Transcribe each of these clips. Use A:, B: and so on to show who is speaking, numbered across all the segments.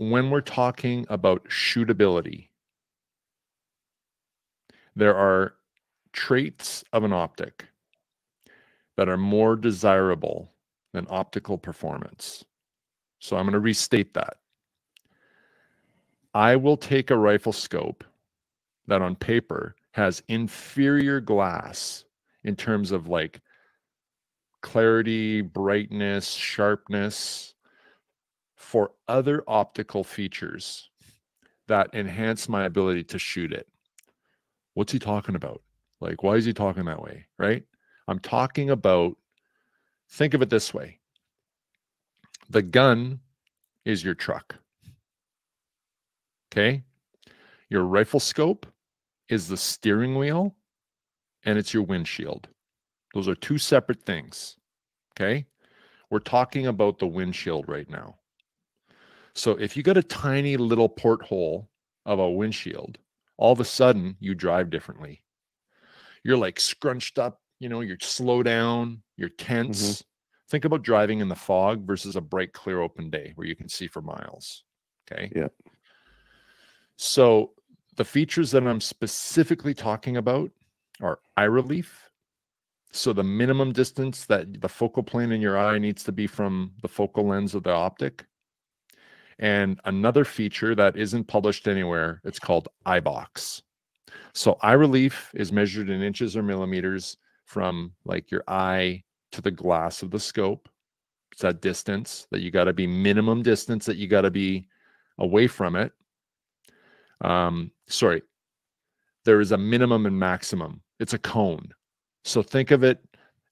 A: when we're talking about shootability, there are traits of an optic that are more desirable than optical performance. So I'm going to restate that. I will take a rifle scope that on paper has inferior glass in terms of like clarity, brightness, sharpness, for other optical features that enhance my ability to shoot it. What's he talking about? Like, why is he talking that way, right? I'm talking about, think of it this way. The gun is your truck. Okay? Your rifle scope is the steering wheel and it's your windshield. Those are two separate things. Okay? We're talking about the windshield right now. So if you got a tiny little porthole of a windshield, all of a sudden you drive differently. You're like scrunched up, you know, you're slow down, you're tense. Think about driving in the fog versus a bright, clear, open day where you can see for miles. Okay.
B: Yeah.
A: So the features that I'm specifically talking about are eye relief. So the minimum distance that the focal plane in your eye needs to be from the focal lens of the optic. And another feature that isn't published anywhere, it's called eye box. So eye relief is measured in inches or millimeters from like your eye to the glass of the scope. It's that distance that you got to be, minimum distance that you got to be away from it. Sorry, there is a minimum and maximum. It's a cone. So think of it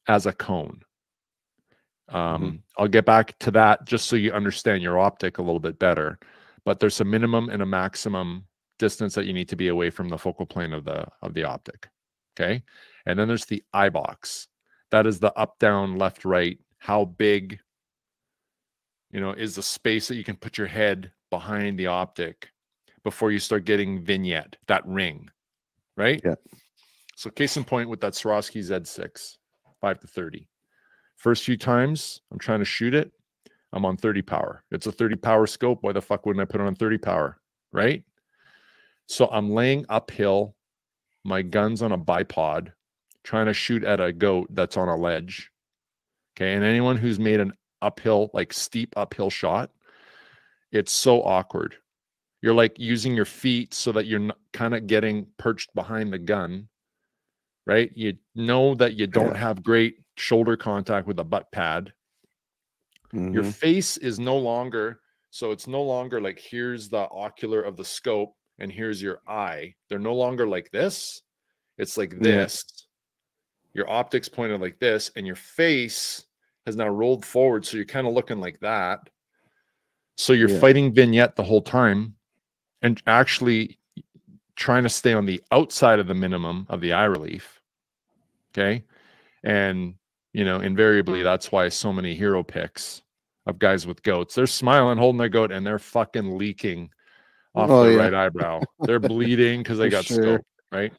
A: as a cone. I'll get back to that just so you understand your optic a little bit better. But there's a minimum and a maximum distance that you need to be away from the focal plane of the optic. Okay. And then there's the eye box. That is the up, down, left, right. How big, you know, is the space that you can put your head behind the optic before you start getting vignette, that ring, right?
B: Yeah.
A: So case in point with that Swarovski Z6, 5-30. First few times I'm trying to shoot it, I'm on 30 power. It's a 30 power scope. Why the fuck wouldn't I put it on 30 power, right? So I'm laying uphill, my gun's on a bipod, trying to shoot at a goat that's on a ledge. Okay, and anyone who's made an uphill, like steep uphill shot, it's so awkward. You're like using your feet so that you're kind of getting perched behind the gun, right? You know that you don't have great shoulder contact with a butt pad. Your face is no longer, so it's no longer like here's the ocular of the scope and here's your eye. They're no longer like this. It's like this. Your optics pointed like this, and your face has now rolled forward, so you're kind of looking like that. So you're fighting vignette the whole time and actually trying to stay on the outside of the minimum of the eye relief. Okay. And, you know, invariably, that's why so many hero pics of guys with goats, they're smiling, holding their goat, and they're fucking leaking off their right eyebrow. They're bleeding because they got scope, right?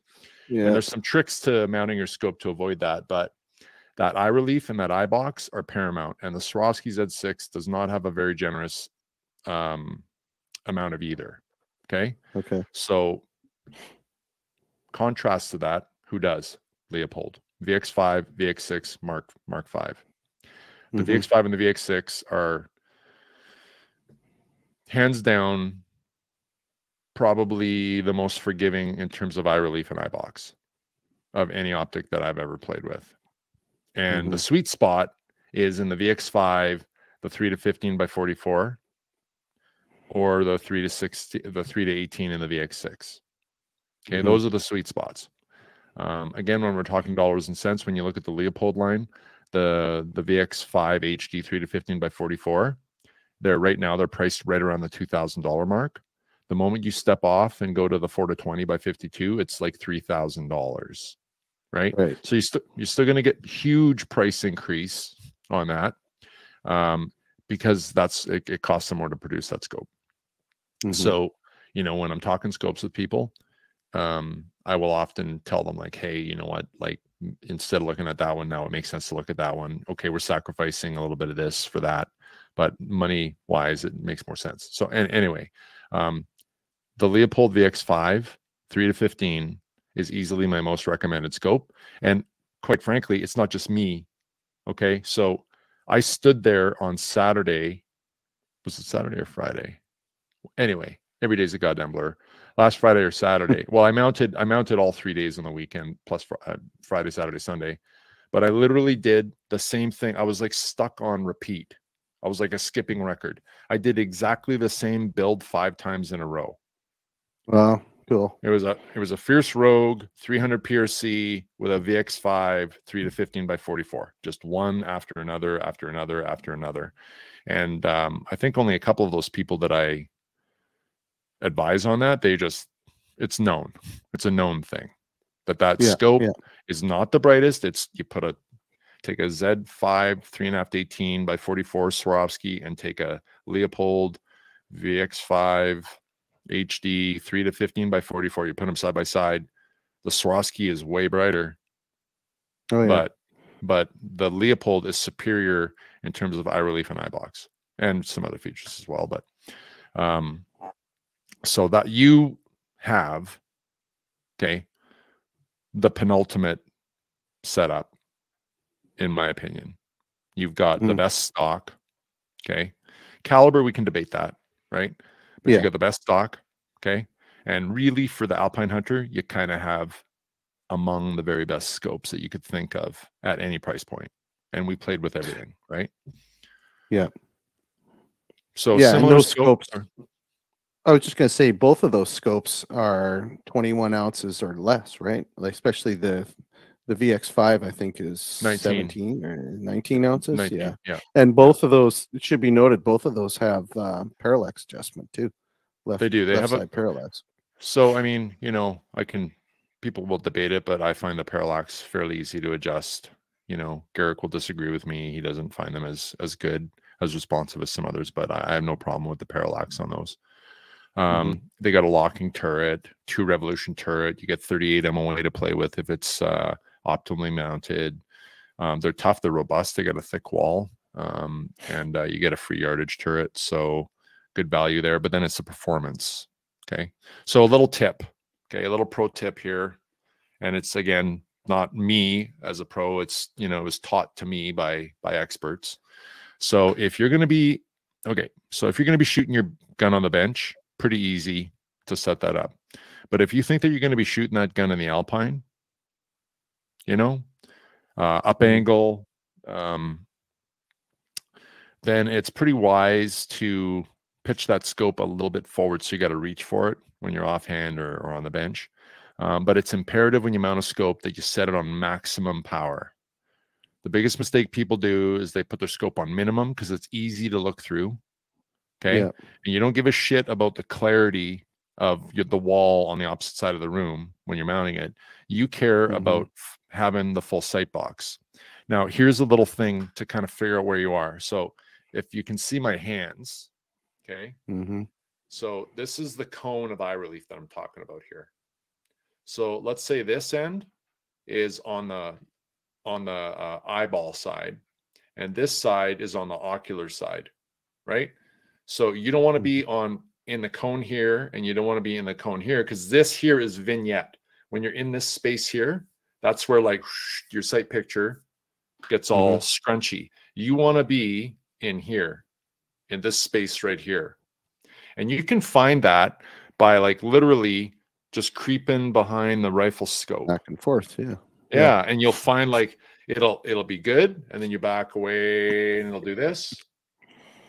A: Yeah. And there's some tricks to mounting your scope to avoid that, but that eye relief and that eye box are paramount. And the Swarovski Z6 does not have a very generous amount of either. Okay.
B: Okay.
A: So contrast to that, who does? Leopold. VX5, VX6, Mark V. The VX5 and the VX6 are hands down probably the most forgiving in terms of eye relief and eye box of any optic that I've ever played with. And the sweet spot is in the VX5, the 3-15x44, or the 3-16, the 3-18 in the VX6. Okay, those are the sweet spots. Again, when we're talking dollars and cents, when you look at the Leopold line, the VX5 HD 3-15x44, right now they're priced right around the $2,000 mark. The moment you step off and go to the 4-20x52, it's like $3,000, right? So you're still going to get huge price increase on that, because it costs them more to produce that scope. So, you know, when I'm talking scopes with people, I will often tell them like, hey, you know what, like instead of looking at that one now, it makes sense to look at that one. Okay, we're sacrificing a little bit of this for that, but money wise, it makes more sense. So anyway, the Leopold VX5 3 to 15 is easily my most recommended scope. And quite frankly, it's not just me. Okay. So I stood there on Saturday. Was it Saturday or Friday? Anyway, every day's a goddamn blur. Last Friday or Saturday. Well, I mounted all 3 days on the weekend, plus Friday, Saturday, Sunday. But I literally did the same thing. I was like stuck on repeat. I was like a skipping record. I did exactly the same build 5 times in a row.
B: Wow, cool.
A: It was a Fierce Rogue 300 PRC with a VX5 3 to 15 by 44, just one after another, after another, after another. And I think only a couple of those people that I advise on that, it's known. It's a known thing that scope is not the brightest. It's take a Z5 3.5 to 18 by 44 Swarovski and take a Leopold VX5 HD 3 to 15 by 44. You put them side by side. The Swarovski is way brighter.
B: Oh, yeah.
A: But the Leopold is superior in terms of eye relief and eye box and some other features as well. But so that you have, okay, the penultimate setup, in my opinion. You've got the best stock, okay? Caliber, we can debate that, right? But you got the best stock, okay? And really, for the Alpine Hunter, you kind of have among the very best scopes that you could think of at any price point. And we played with everything, right?
B: Yeah.
A: So similar scopes.
B: I was just going to say, both of those scopes are 21 ounces or less, right? Like, especially the VX5, I think, is
A: 19.
B: 17 or 19 ounces.
A: 19, yeah.
B: And both of those, it should be noted, both of those have parallax adjustment too.
A: They do. They have
B: a parallax.
A: So, I mean, people will debate it, but I find the parallax fairly easy to adjust. Garrick will disagree with me. He doesn't find them as good, as responsive as some others, but I have no problem with the parallax on those. They got a locking turret, 2 revolution turret. You get 38 MOA to play with if it's optimally mounted. They're tough. They're robust. They got a thick wall, and you get a free yardage turret. So good value there. But then it's the performance. Okay. So a little tip. Okay. A little pro tip here. And it's, again, not me as a pro. It's, it was taught to me by experts. So if you're going to be shooting your gun on the bench, pretty easy to set that up. But if you think that you're going to be shooting that gun in the Alpine, up angle, then it's pretty wise to pitch that scope a little bit forward. So you got to reach for it when you're offhand or on the bench. But it's imperative when you mount a scope that you set it on maximum power. The biggest mistake people do is they put their scope on minimum because it's easy to look through. Okay. Yeah. And you don't give a shit about the clarity of the wall on the opposite side of the room when you're mounting it. You care about having the full sight box. Now, here's a little thing to kind of figure out where you are. So if you can see my hands, okay. So this is the cone of eye relief that I'm talking about here. So let's say this end is on the eyeball side, and this side is on the ocular side, right? So you don't want to be in the cone here, and you don't want to be in the cone here, because this here is vignette. When you're in this space here, that's where like your sight picture gets all scrunchy. You want to be in here, in this space right here. And you can find that by like literally just creeping behind the rifle scope.
B: Back and forth, yeah.
A: Yeah, and you'll find like it'll be good, and then you back away and it'll do this.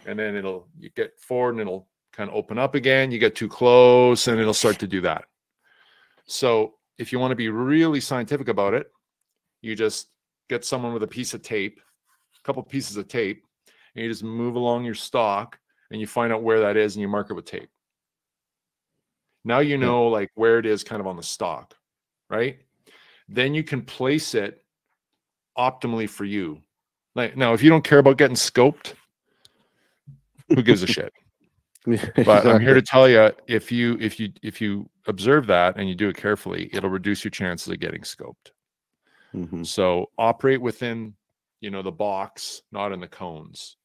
A: And then you get forward and it'll kind of open up again. You get too close and it'll start to do that. So if you want to be really scientific about it, you just get someone with a piece of tape, a couple pieces of tape, and you just move along your stock and you find out where that is and you mark it with tape. Now you know like where it is kind of on the stock, right? Then you can place it optimally for you. Like now, if you don't care about getting scoped, who gives a shit? But I'm here to tell you, if you observe that and you do it carefully, it'll reduce your chances of getting scoped. So operate within, the box, not in the cones.